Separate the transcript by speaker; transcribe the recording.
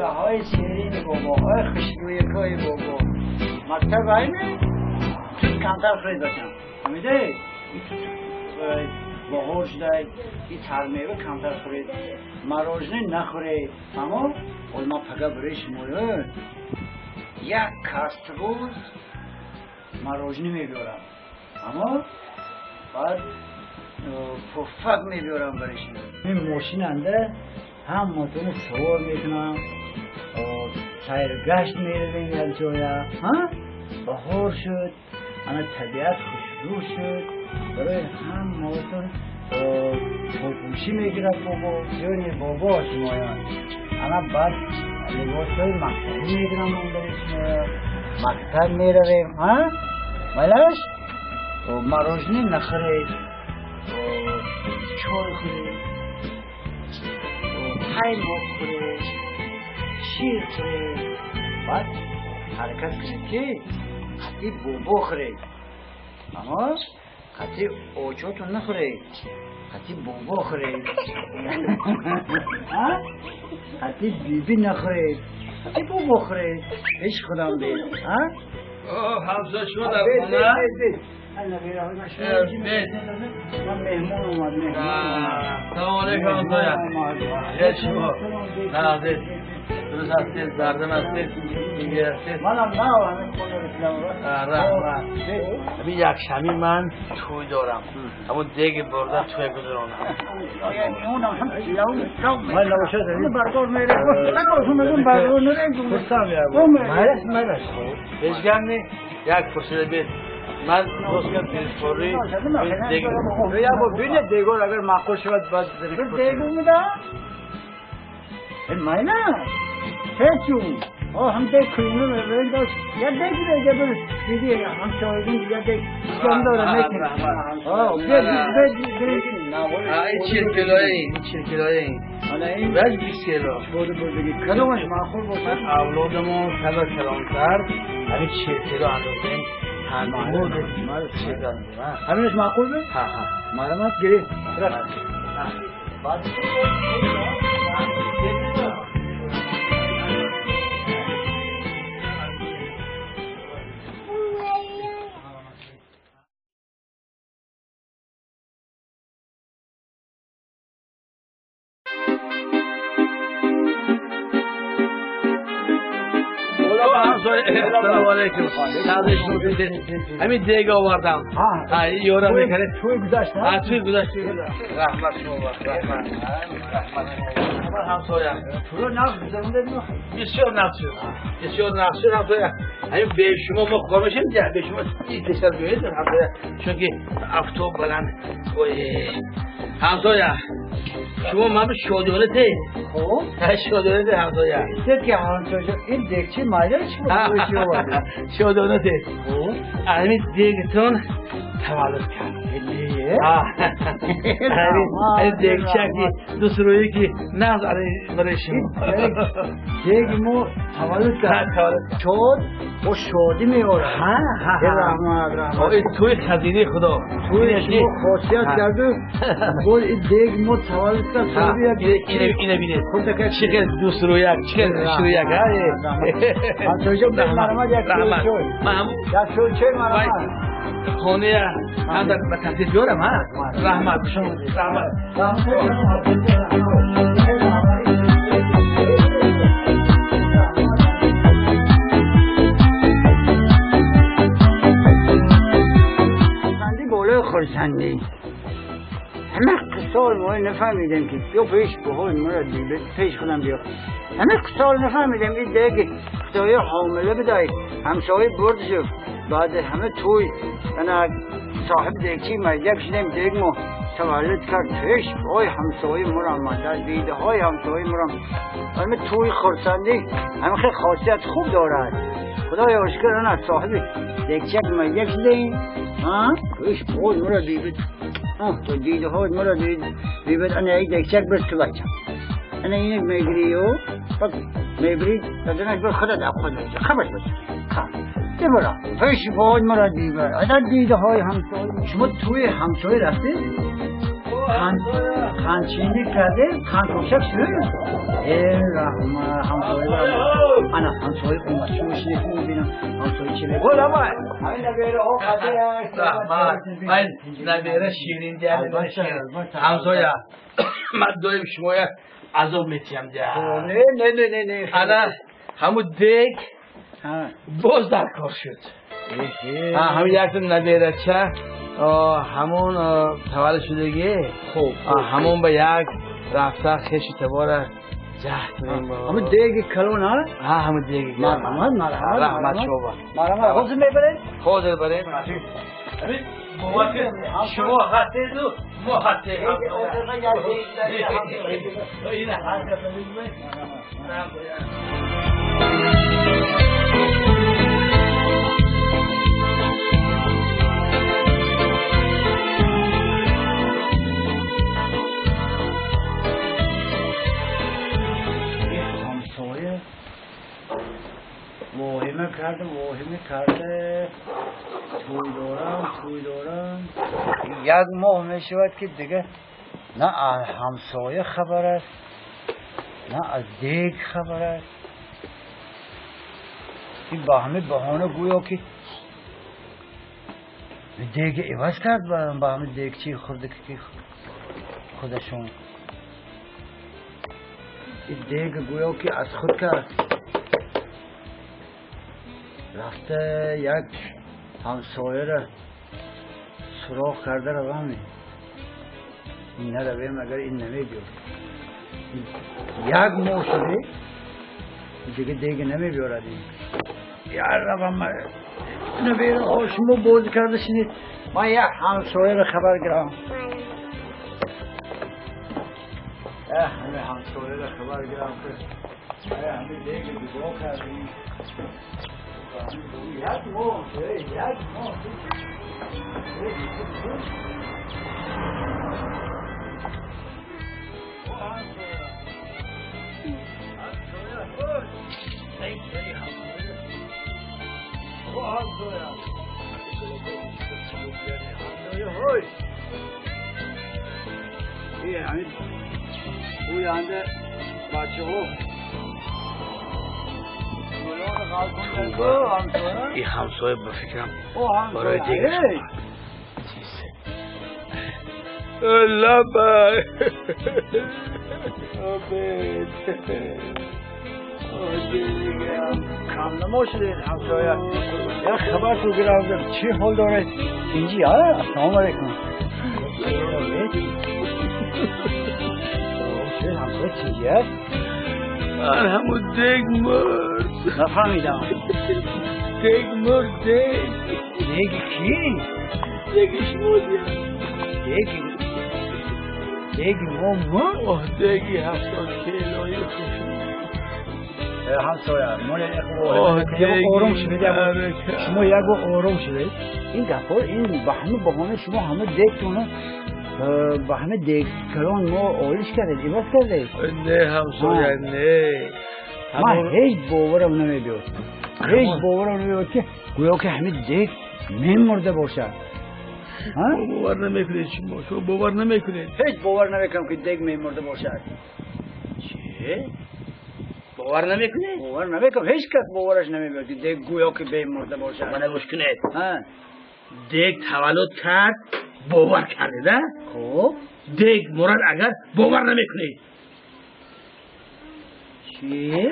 Speaker 1: های شیرین بابا های خوشبوی کای بابا مکتب اینه تو کمتر خرید داشتم همیده بهار شده این ترمیه کمتر خورید مراجنه نخورید اما ما پگه برایش موید یک کست روز مراجنه میبیارم اما بعد پفک میبیارم برایش این ماشین انده هم موتون سوار میکنم سیرگشت میرویم یک جایا بهار شد انا طبیعت خوشبو شد برای هم موتون پوشی میگیرد بابا جونی بابا شمایان انا بعد لباس های مکتبی میگیرم من برای مکتب میرویم مالش مراجنه نخورید چای خورید پای بخورید شیر خورید بعد حرکت کنید که قطعی بابا خورید اما قطعی اوچاتون نخورید قطعی بابا خورید قطعی بیبی نخورید قطعی بابا خورید هیچ خودم بید
Speaker 2: حفظه شما در خونه؟
Speaker 1: من مهمون اومد
Speaker 2: سلام علیکم دایا خیلی شما نازید درست هستید بردم هستید دیگه هستید
Speaker 1: منم نه همین خونه رسلم
Speaker 2: همین یک شمی من توی دارم اما دیگه برده توی گذرانم
Speaker 1: من نباشه داریم بردار میره بردار نریم
Speaker 2: فرصم میره بشگم نی یک فرصه بید من دوست کنم پیشخوری دیگه
Speaker 1: یا با بینه دیگور اگر معقول شود باید دیگو میده این مای نه هیچون هم دیگ کنیم میبرین داشت یا دیگی دیگه بر دیدی هم شاهدین یا دیگ کم داره میکنه
Speaker 2: این 40 کیلویه این ولی 20 کیلو
Speaker 1: کدومش معقول باشه
Speaker 2: اولادمون کلا کلانتر همین 40 کیلو اندازه تنمود
Speaker 1: همینش معقول به؟ معلومات گیری
Speaker 2: سلام علیکم همین دیگه آوردم یورا میکنه
Speaker 1: توی گذاشت
Speaker 2: توی گذاشت رحمت شما رحمت همسایم
Speaker 1: تو نقش بزرونده
Speaker 2: بسیار نقش شد همسایم همین به شما ما خواهمشیم به شما این دشتر بیایید همسایم چون که افتاب بلند همسایم شما من به شادیانه ته
Speaker 1: خب
Speaker 2: شادیانه ته همسایم
Speaker 1: که همسایم این دیگچه مایده چی بود
Speaker 2: شادیانه ته همین دیگتون تولد کرد این دیگچه که دوست رویی که نفس برای شما
Speaker 1: دیگ مو تولد کرد چون و شادی میاره
Speaker 2: این توی خزینه خدا
Speaker 1: توی شما خاصیت کرده بول این دیگ مو تولد کرد
Speaker 2: اینه بینید چقدر دوست رویک چقدر شرویک
Speaker 1: من توجه به مرمت یک شوی چه مرمت
Speaker 2: خونه هم در تحصیل بیارم رحمت شما
Speaker 1: خورسندی همه قصال ما نفهمیدم که بیا پیش بحال مرا دیگه پیش خودم بیا همه قصال نفهمیدم این دیگه خدای حامله بدهی همسایه برد شد بعد همه توی انا صاحب دیگی مجدک شدیم دیگ ما تولد کرد پیش بای همسایه مرا در دیده های همسایه مرا همه توی خورسندی همه خیلی خاصیت خوب دارد خدای آشکر انا صاحب دیگچک مجدک شدیم پیش بای مرا دیده تو دیده های مرا دیده انا یک دیگچک برد تو بچم انا اینک میگری و میبری بدنش بر خودت خبرش بچه برا پیش بای مرا دیده عدد دیده های همسایه شما توی همسایه رفتید؟ قنچینی کرده قنچوشک شده رحمه همسایه انا همسایه اومد شوش نکنم ببینم همسایه چی بگه
Speaker 2: برو بای
Speaker 1: همین نبیره ها
Speaker 2: رحمت من نبیره شیرین دیگه شیرین همسایه من دویم شما یک عذاب میتیم دیگه
Speaker 1: نه
Speaker 2: انا همون دیگ باز در کار شد همون یک تا نبیره چه همون تولد شدگی
Speaker 1: خوب
Speaker 2: همون به یک رفته خیش تباره جهد کنیم
Speaker 1: همون دیگه کلون ها؟
Speaker 2: همون دیگه
Speaker 1: مرحمت
Speaker 2: رحمت شما
Speaker 1: مرحمت خوزی میبرید؟
Speaker 2: خوزی برید شما خطه دو ما خطه این حرکت
Speaker 1: واهمه کرده توی دارم یک ماه میشود که دیگه نه از همسایه خبر است نه از دیگ خبر است این با همه بهانه گویا که دیگ عوض کرد با همه دیگ چی خورده که خودشون این دیگ گویا که از خود کرد رفته یک همسایه را سراغ کرده روانه این نرویم اگر این نمیبید یک ماه شده دیگه نمی بیارد این یار روان نبیره شما بوز کرده شنید من یک همسایه را خبر گرام همه همسایه را خبر گرام که همه دیگه بیگاه کردیم یک ماه
Speaker 2: این همسایه بفکرم برای دیگه لبا
Speaker 1: کام نموشید همسایه یک خبر تو گرفتم چی حال داره اینجی ها السلام علیکم همسایه چیزی هست
Speaker 2: من همون دیگ مرد
Speaker 1: نفهمیدم
Speaker 2: دیگ مرد
Speaker 1: دیگ کی؟
Speaker 2: دیگش مرد
Speaker 1: دیگ ما مرد؟
Speaker 2: دیگی 70 کیلویی خوشم
Speaker 1: همسایه من یک آروم شده شما یک آروم شده این گفار این بهانه شما همه دیگتونه با همه دیگ کلان ما آلیش کرده ایواز کرده
Speaker 2: نه همسایه نه
Speaker 1: من هیچ باورم نمیبید که گویا که همه دیگ میمرده باشد
Speaker 2: باور نمیکنید شما باور نمیکنید
Speaker 1: هیچ باور نمیکنم که دیگ میمرده باشد
Speaker 2: چه؟ باور نمیکنید؟
Speaker 1: باور نمیکنم هیچ کس باورش نمیبید که دیگ گویا که میمرده باشد
Speaker 2: من گوش کنید دیگ تولد کرد باور کرده نه؟
Speaker 1: خب
Speaker 2: دیگ مرد اگر باور نمیکنید
Speaker 1: چی؟